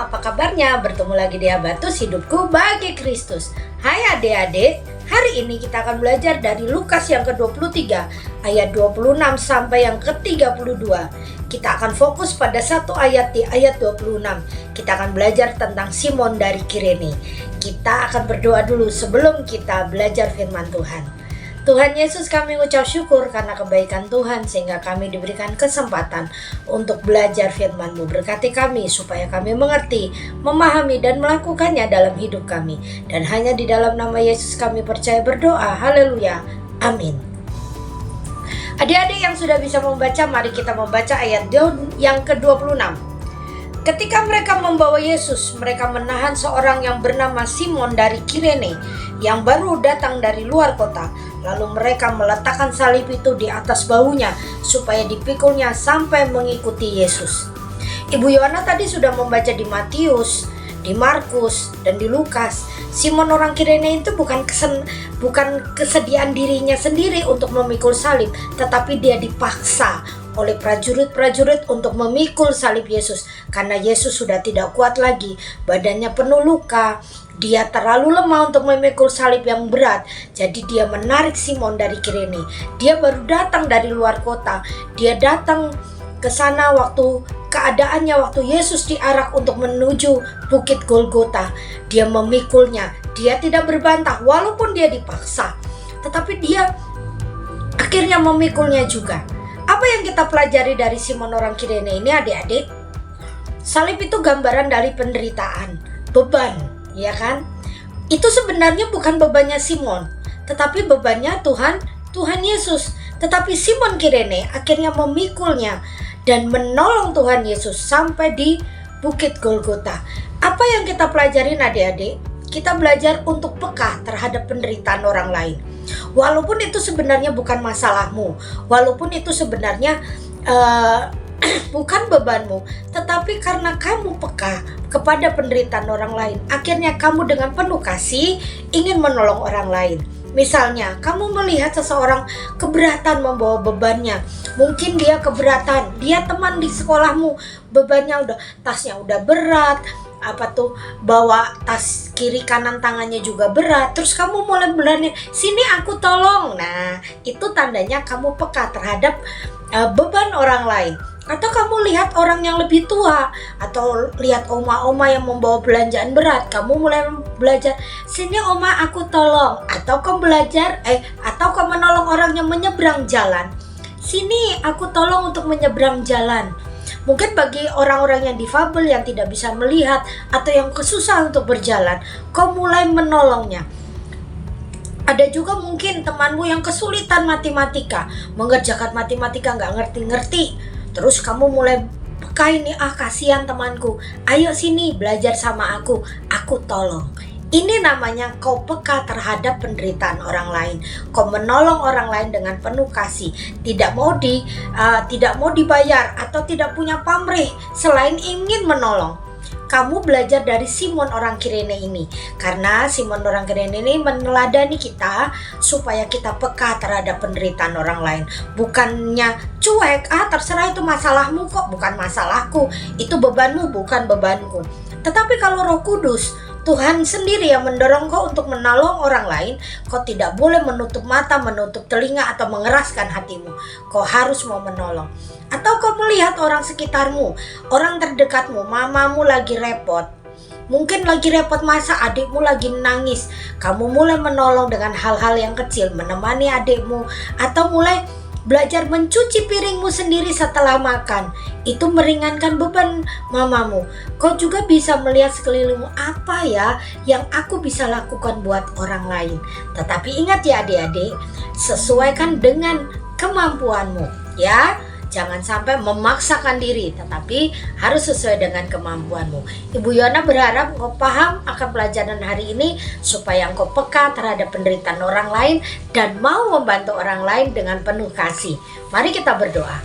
apa kabarnya? Bertemu lagi di Habatus Hidupku Bagi Kristus. Hai adik-adik, hari ini kita akan belajar dari Lukas yang ke-23 ayat 26 sampai yang ke-32. Kita akan fokus pada satu ayat di ayat 26. Kita akan belajar tentang Simon dari Kirene. Kita akan berdoa dulu sebelum kita belajar firman Tuhan. Tuhan Yesus, kami ucap syukur karena kebaikan Tuhan sehingga kami diberikan kesempatan untuk belajar firman-Mu. Berkati kami supaya kami mengerti, memahami dan melakukannya dalam hidup kami. Dan hanya di dalam nama Yesus kami percaya berdoa. Haleluya. Amin. Adik-adik yang sudah bisa membaca, mari kita membaca ayat yang ke-26. Ketika mereka membawa Yesus, mereka menahan seorang yang bernama Simon dari Kirene yang baru datang dari luar kota. Lalu mereka meletakkan salib itu di atas bahunya supaya dipikulnya sampai mengikuti Yesus. Ibu Yohana tadi sudah membaca di Matius, di Markus, dan di Lukas. Simon orang Kirene itu bukan kesediaan dirinya sendiri untuk memikul salib, tetapi dia dipaksa oleh prajurit-prajurit untuk memikul salib Yesus karena Yesus sudah tidak kuat lagi, badannya penuh luka. Dia terlalu lemah untuk memikul salib yang berat. Jadi dia menarik Simon dari Kirene. Dia baru datang dari luar kota. Dia datang ke sana waktu Yesus diarak untuk menuju Bukit Golgota. Dia memikulnya. Dia tidak berbantah walaupun dia dipaksa, tetapi dia akhirnya memikulnya juga. Apa yang kita pelajari dari Simon orang Kirene ini adik-adik? Salib itu gambaran dari penderitaan, beban, ya kan? Itu sebenarnya bukan bebannya Simon, tetapi bebannya Tuhan Yesus. Tetapi Simon Kirene akhirnya memikulnya dan menolong Tuhan Yesus sampai di Bukit Golgota. Apa yang kita pelajarin adik-adik? Kita belajar untuk peka terhadap penderitaan orang lain. Walaupun itu sebenarnya bukan masalahmu, walaupun itu sebenarnya bukan bebanmu, tetapi karena kamu peka kepada penderitaan orang lain, akhirnya kamu dengan penuh kasih ingin menolong orang lain. Misalnya, kamu melihat seseorang keberatan membawa bebannya. Mungkin dia keberatan, dia teman di sekolahmu, bebannya tasnya udah berat, bawa tas kiri kanan tangannya juga berat. Terus kamu mulai berani, sini aku tolong. Nah, itu tandanya kamu peka terhadap beban orang lain. Atau kamu lihat orang yang lebih tua, atau lihat oma-oma yang membawa belanjaan berat, kamu mulai belajar, sini oma aku tolong. Atau kamu menolong orang yang menyeberang jalan, sini aku tolong untuk menyeberang jalan. Mungkin bagi orang-orang yang difabel, yang tidak bisa melihat, atau yang kesusahan untuk berjalan, kau mulai menolongnya. Ada juga mungkin temanmu yang kesulitan matematika, mengerjakan matematika nggak ngerti-ngerti. Terus kamu mulai peka ini, kasihan temanku, ayo sini belajar sama aku tolong. Ini namanya kau peka terhadap penderitaan orang lain. Kau menolong orang lain dengan penuh kasih. Tidak mau dibayar atau tidak punya pamrih selain ingin menolong. Kamu belajar dari Simon orang Kirene ini. Karena Simon orang Kirene ini meneladani kita supaya kita peka terhadap penderitaan orang lain. Bukannya cuek, terserah itu masalahmu kok, bukan masalahku. Itu bebanmu, bukan bebanku. Tetapi kalau Roh Kudus, Tuhan sendiri yang mendorong kau untuk menolong orang lain, kau tidak boleh menutup mata, menutup telinga, atau mengeraskan hatimu. Kau harus mau menolong. Atau kau melihat orang sekitarmu, orang terdekatmu, mamamu lagi repot. Mungkin lagi repot masa adikmu lagi nangis. Kamu mulai menolong dengan hal-hal yang kecil, menemani adikmu, atau mulai belajar mencuci piringmu sendiri setelah makan. Itu meringankan beban mamamu. Kau juga bisa melihat sekelilingmu, apa ya yang aku bisa lakukan buat orang lain. Tetapi ingat ya adik-adik, sesuaikan dengan kemampuanmu ya. Jangan sampai memaksakan diri, tetapi harus sesuai dengan kemampuanmu. Ibu Yona berharap engkau paham akan pelajaran hari ini supaya engkau peka terhadap penderitaan orang lain dan mau membantu orang lain dengan penuh kasih. Mari kita berdoa.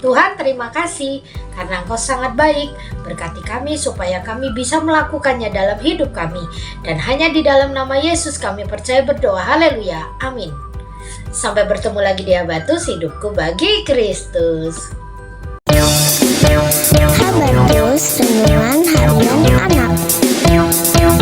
Tuhan, terima kasih karena Engkau sangat baik. Berkati kami supaya kami bisa melakukannya dalam hidup kami. Dan hanya di dalam nama Yesus kami percaya berdoa. Haleluya. Amin. Sampai bertemu lagi di Habatus Hidupku Bagi Kristus. Habatus Renungan kalian anak.